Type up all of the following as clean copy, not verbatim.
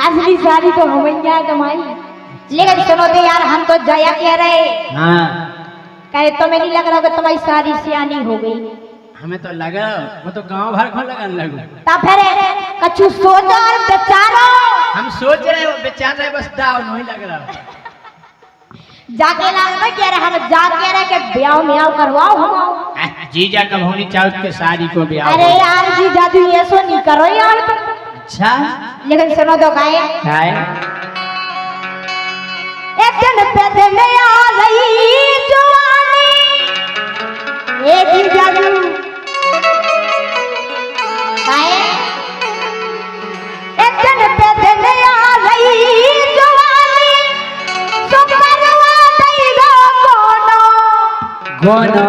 असली शादी तो हो गई है कमाई। लेकिन सुनो तो यार, हम तो जया कह रहे। हाँ कहे तुम्हें नहीं लग रहा कि तुम्हारी शादी सियानी हो गई? हमें तो लगा, वो तो गांव भर को लगन लगू। तब फिर कछु सोचो और बेचारो। हम सोच रहे हो बेचार रहे, बस दाव नहीं लग रहा। जाके लाग में कह रहे, हम जा कह रहे कि ब्याह म्याह करवाओ हम। जीजा कब होनी चाहत के शादी को ब्याह? अरे यार जीजा जी ऐसो नहीं करो यार। अच्छा लेकिन सुनो तो गाए, एक दिन पे दिन आ गई जवानी। ए जीजा जी गाए, एक दिन पे दिन आ गई जवानी, तो करवा देगा गोनो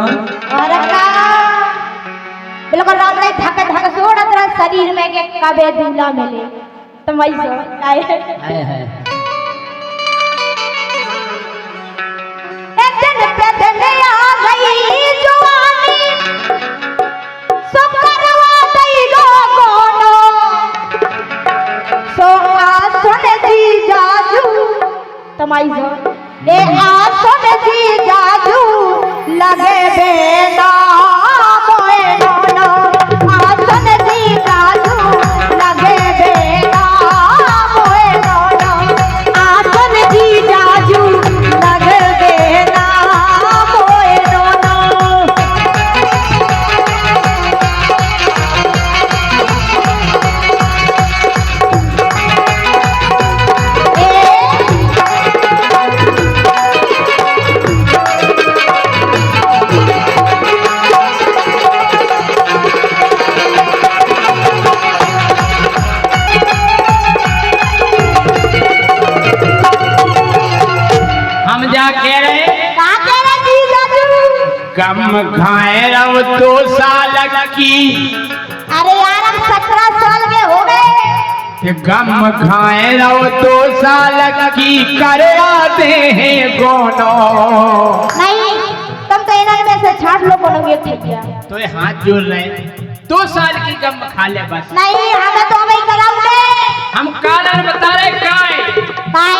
और का बिल्कुल रात में धक धक सोड़त रहा शरीर में के कबे दूल्हा मिले। तुम ऐसा गाए, है एक दिन पे दिन आ गई जवानी, सो करवा देगा कोनो, सो आसन जी जाजू। तुम ऐसा ए आसन जी जाजू लगे बेना मोए नोनो, आसन जी जाजू लगे बेना मोए नोनो, आसन जी जाजू लगे बेना मोए नोनो। हम जा कह रहे का कह रहे जी जाजू? गम खाए रहो 2 साल की, अरे यार हम 17 साल के हो गए। कि गम खाए रहो 2 साल की, कर आते हैं गोनो। नहीं, तुम तो इन्होंने में से छाट लो कोनो भी ठीक गया। तो ये हाथ जोड़ रहे 2 साल की गम खा ले बस। नहीं हमें तो वही कराओगे। हम कारण बता रहे बाय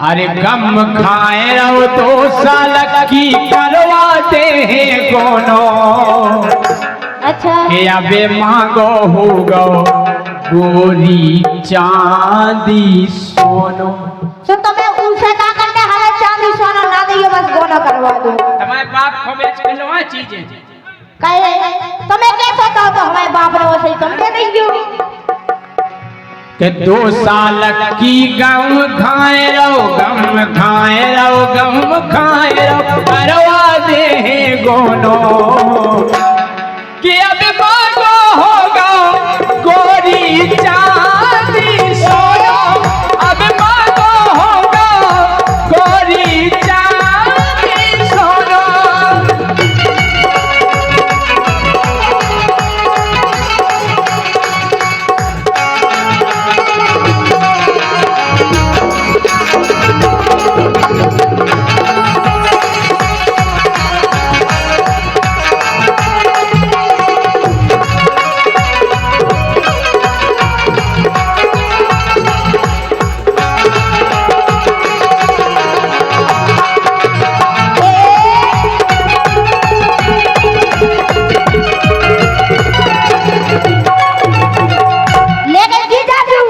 अरे गम खाए रहो 2 साल की, करवाते हैं गोनो। अच्छा के अबे मांगो हो गो गोरी चांदी सोनो। तो तुम्हें उनसे ना करने, हमें चांदी सोना ना दियो, बस गोना करवा दो। तुम्हारे बाप को बेच के लवा चीजें कहे तुम्हें कैसा था तो हमारे बाप ने वैसे ही तुम दे देंगे। कि 2 साल की गम खाए रहो, गम खाए रहो, गम खाए रहो, करवा दे गोनो। कि अब मांगो होगा गोरी चांदी सोनो, अब मांगो होगा गोरी चांदी सोनो। लेकिन जी जाजू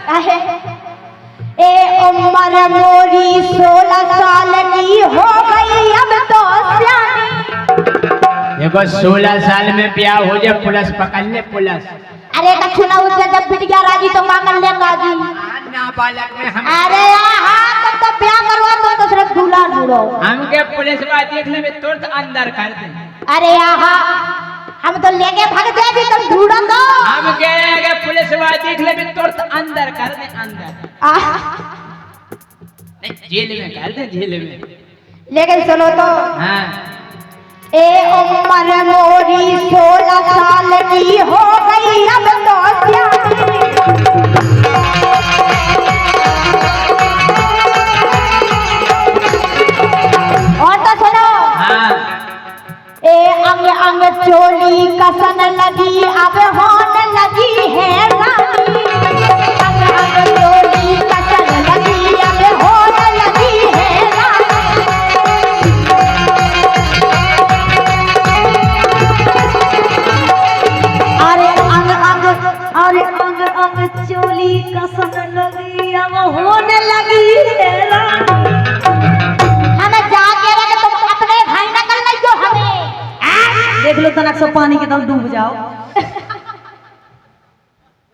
कहे ए उम्र मोरी 16 साल की हो गई, अब तो सियानी। देखो 16 साल में ब्याह हो जाए, पुलिस पकड़ ले पुलिस। अरे कछु ना उससे जब बिटिया राजी तो मांगल ले काजी। नाबालग में हम अरे हाँ तुम तो ब्याह करवा दो तो सिर्फ दूल्हा ढूंढो। हमके पुलिस वाला देख ले में तुरंत अंदर कर दे। अरे हाँ हम तो लेके भाग जाएगी, तुम ढूंढो तो। हमके अगर पुलिस वाला देख ले में तुरंत अंदर कर दे, अंदर नहीं जेल में कर दे, जेल में। लेकिन सुनो तो हाँ ए उम्र मोरी 16 साल की हो गई, अब तो सियानी। और तो सुनो हाँ ए अंग अंग चोली कसन लगी, अब होने लगी है रानी। अरे अंग अंग चोली कसन लगी अब होने लगी हैरान। हमें जाके रहे तुम अपने भाई नकल नहीं जो हमें देख लो तनक से पानी के तरफ डूब जाओ।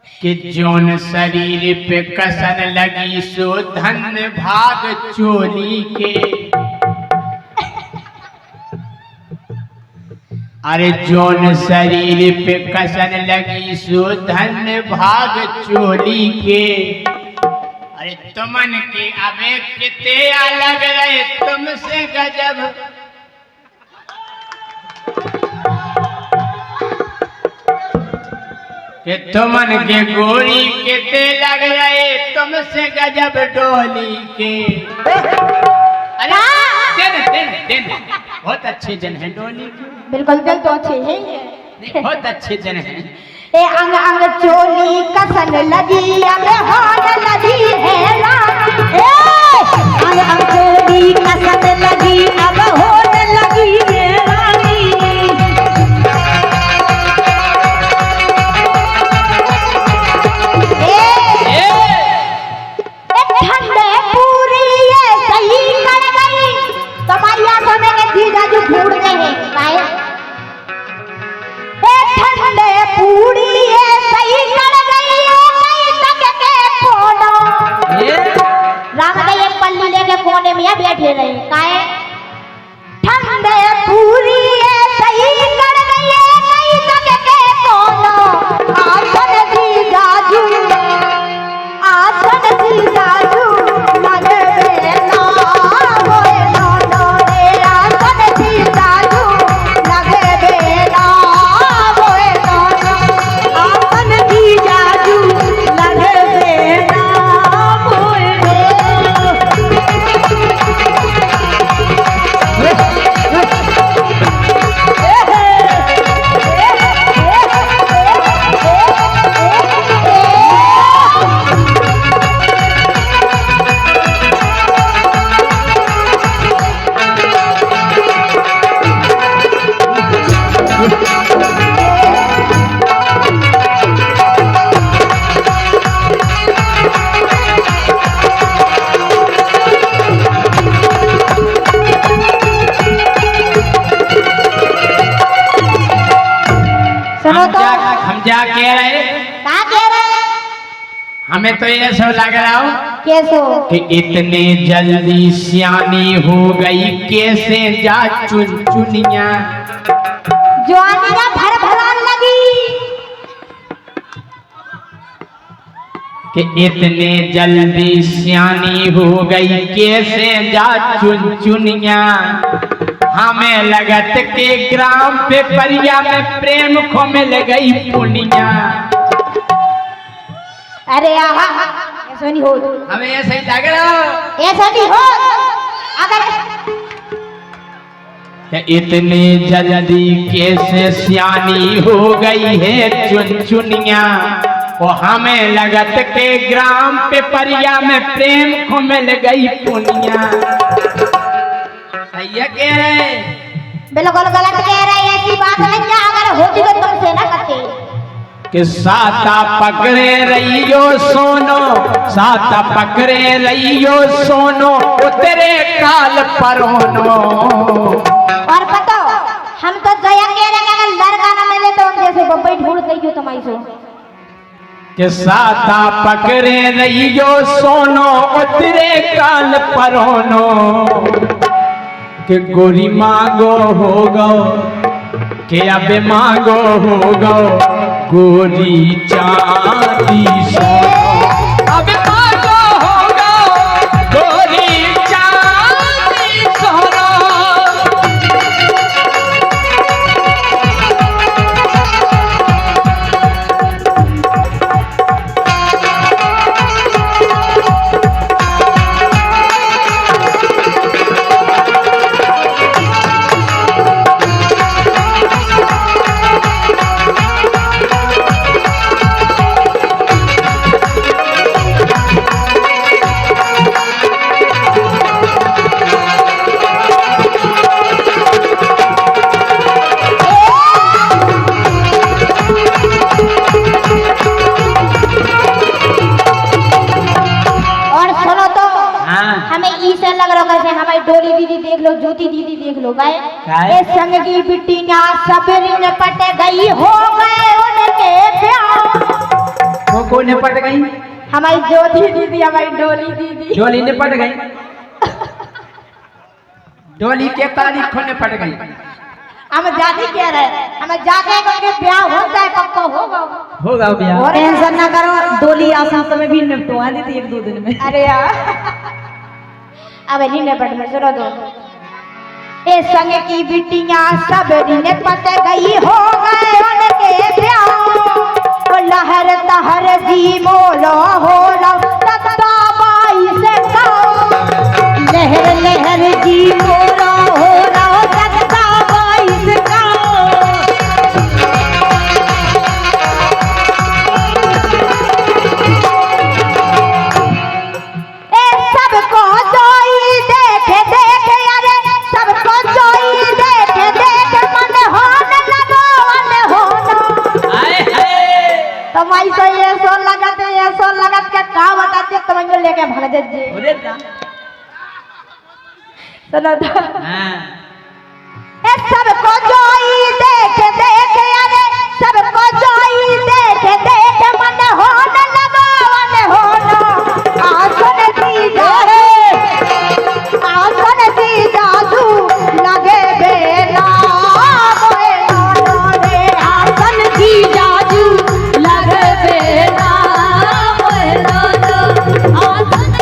कि जोन शरीर पे कसन लगी सो धन भाग चोली के। अरे जोन शरीर पे कसन लगी सो धन भाग चोली के। अरे तुमन के अबे किते अलग रहे तुमसे गजब। कि तुमन के गोरी किते लग रहे तुमसे गजब डोली के। अरे दिन बहुत अच्छे दिन है डोली के। बिल्कुल दिल तो अच्छे हैं नहीं, बहुत अच्छे दिन है। ए अंग अंग चोली कसन लगी अब होने लगी हैरान। ए अंग अंग चोली कसन लगी अब होने लगी हैरानी। ठंडे पूरी ये सही कर गई तो मैया समय के जीजा जो ढूंढ गए हैं काहे ठंडे पूरी ये सही कर गई नहीं तक के कोनो राम दे एक पल्ली लेके कोने में बैठे रहे काहे ठंडे पूरी ये सही कर गई नहीं तक के कोनो आसन जीजा जू आसन जीजा जू लगे बेना होए नो रे आसन जीजा जू लगे बेना होए नो आसन जीजा जू लगे बेना मोए। सुनो तो हम जा कह रहे क्या कह रहे हैं हमें तो ये सब लग रहा हो कैसो कि इतने जल्दी सियानी हो गई कैसे जा चुन चुनिया। जवानी ना भर भरान लगी कि इतने जल्दी सियानी हो गई कैसे जा चुन चुनिया। हमें लगत के ग्राम पे परिया में प्रेम को मिल गई पुनिया। अरे आहा ऐसा नहीं हो हमें ऐसा ही लग रहा हो ऐसा नहीं हो अगर कि इतने जल्दी कैसे सियानी हो गई है चुन चुनिया। वो हमें लगत के ग्राम पे परिया में प्रेम को मिल गई पुनिया। सही है कह रहे बिल्कुल गलत कह रहे हैं ऐसी बात नहीं है अगर होती तो तुमसे ना करते कि साता पकड़े रहियो सोनो साता पकड़े रहियो सोनो उतरे काल परोनो। और पता हम तो जया कह रहे हैं अगर लड़का ना मिले तो हम जैसे बम्बई ढूंढ गई तुम्हारी सो कि साता पकड़े रहियो सोनो उतरे काल परोनो। कि गोरी मांगो हो गो कि अबे मांगो हो गो गोरी चांदी सोनो। अबे मांगो हो गो गोरी चांदी सोनो। देख लो गाय काय? ये संग की बिटिया सबरी ने पट गई हो गए उनके प्यार। वो कौन निपट गई? हमारी ज्योति दीदी हमारी डोली दीदी। डोली निपट गई। डोली के तारीख को निपट गई। हम जाती कह रहे हम जाके उनके ब्याह हो जाए पक्का होगा ब्याह। और टेंशन ना करो, डोली आसान समय भी निपटवा दी थी 1-2 दिन में। अरे यार अब नहीं निपट में सुनो दो ए संग की बिटिया सबरी ने पट गई हो गए उनके प्यार। वो लहर तहर जी मोलो हो लो तत्ता बाई से गाओ। लहर लहर जी मोलो हो लो तत्ता बाई से गाओ। ए सबको जोई देखे देखे अरे सबको जोई देखे देखे मन होने लगो मन होना। आए हाय। तुम ऐसो लगत के का बताते तुम जो लेके भाग जे बोले ना। सुनो तो हां। ए सबको जोई देखे देखे अरे सबको जोई देखे देखे मन होने लगो मन होना। आसन की जादू लगे बेला मोए नाना रे। आसन की जादू लगे बेला मोए नाना। आसन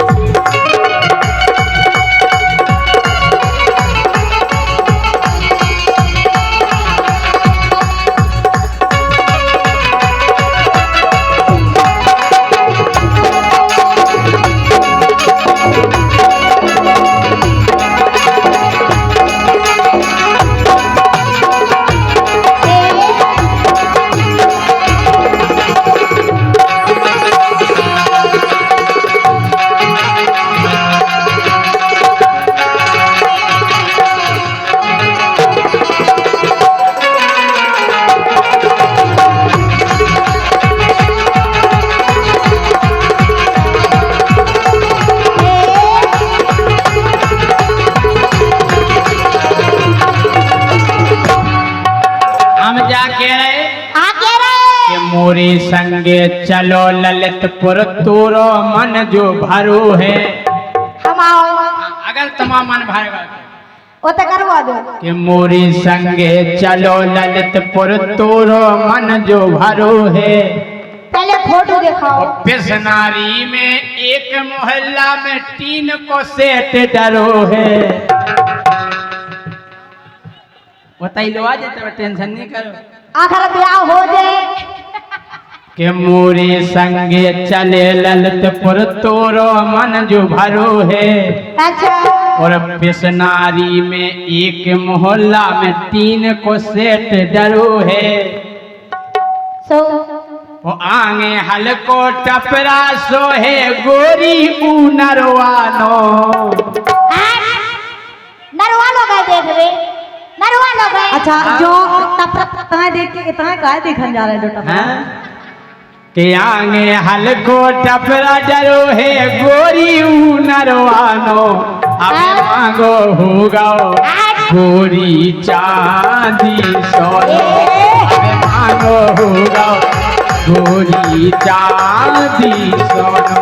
हम जाके रहे आके रे कि मोरे संगे चलो ललितपुर तोरो मन जो भरो है। हम आओ अगर तमाम मन भरेगा वो तो करवा दो। कि मोरे संगे चलो ललितपुर तोरो मन जो भरो है। पहले फोटो दिखाओ। पिसनारी में एक मोहल्ला में 3 को सेट डरो है। बताई लो आज तो टेंशन नहीं करो आखिर ब्याह हो जाए कि मोरे संगे चले ललितपुर तोरो मन जो भरो है। अच्छा और पिसनारी में एक मोहल्ला में 3 को सेट डरो है। सो वो आगे हलको टपरा सो है गोरी ऊ नरवानो। नरवा लोग गए देख रे नरवा लोग गए। अच्छा जो तहाँ देख के तहाँ काहे देखन जा रहे जो हाँ? कि आगे हलको टपरा डरो है गोरी ऊ नरवानो। अब मांगो हो गो गोरी चांदी सोनो। अब मांगो हो गो गोरी चांदी सोनो।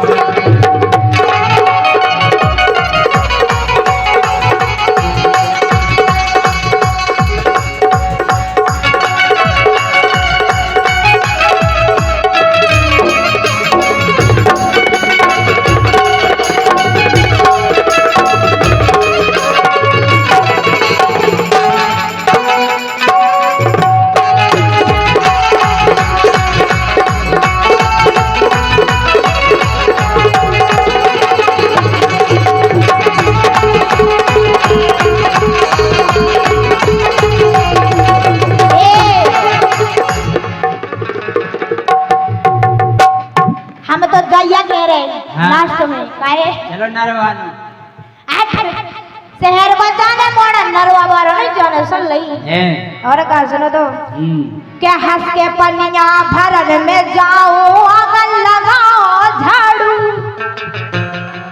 लास्ट में काहे चलो नरवानो शहर बचाने मोड़ा नरवा बारो नहीं जाने सुन लई हैं और कहा सुनो तो क्या हंस के पनिया भरन में जाओ आगन लगाओ झाड़ू।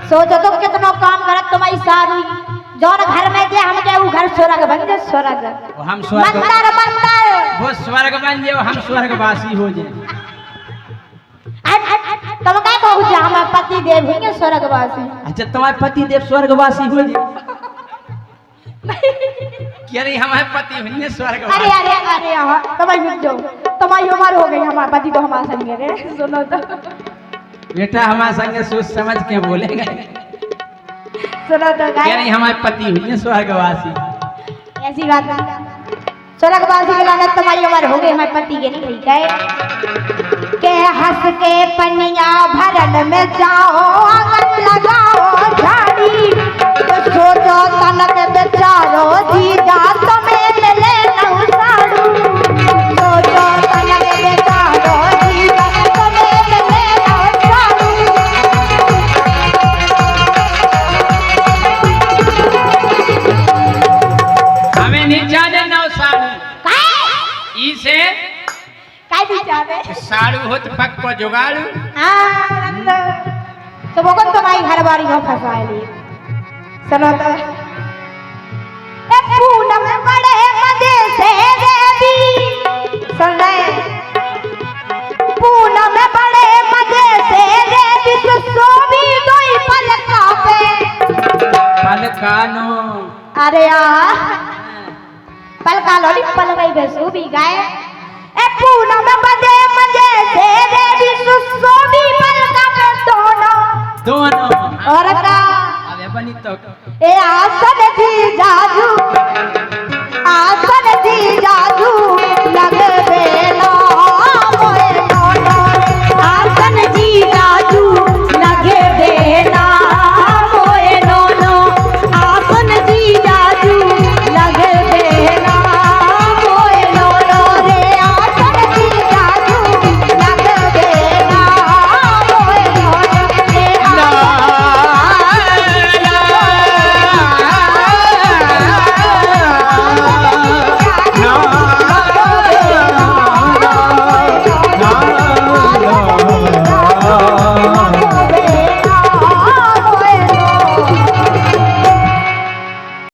सोचो तुम कितना काम करत तुम्हारी सारी जौन घर में जे हम के वो घर छोड़ा के स्वर्ग हम स्वर्ग मंतर मंतर वो स्वर्ग बन जाओ हम स्वर्गवासी हो जाए। तुम क्या कहू जा हमारे पति देव होंगे स्वर्गवासी। अच्छा तुम्हारे पति देव स्वर्गवासी हो जाए क्या नहीं हमारे पति होंगे स्वर्गवासी। अरे अरे अरे तुम्हारी जो तुम्हारी उम्र हो गई हमारे पति तो हमारे संगे रे सुनो तो बेटा हमारे संगे सोच समझ के बोलेगा। सुनो तो क्या नहीं हमारे पति होंगे स्वर्गवासी। ऐसी बात नहीं स्वर्गवासी की लागत तुम्हारी उम्र हो गई हमारे पति के नहीं ठीक है के हंस के पनिया भरन में जाओ आंगन लगाओ झाड़ी तो सोचो तनक बेचारो जी जा तुम्हें मिले नौ साड़ू सोचो तनक बेचारो जी जा तुम्हें मिले नौ साड़ू। हमें नहीं जाने नौ साड़ू इसे काय विचारे साड़ू हो तो पक्को जुगाड़ू। तो वो कौन तुम्हारी घर बारी में फंसाएली सुनो तो ए पूनम बड़े मजे से देवी सुन रहे पूनम बड़े मजे से देवी तो सोभी दोई पलका पे पलकानो अरे यार पलका लोली पलकाई पे सोभी गाय ए पूनम बड़े मजे से देवी तो सोभी पलका पे दोनों दोनों और का अबे बनी तो ए आसन थी जाजू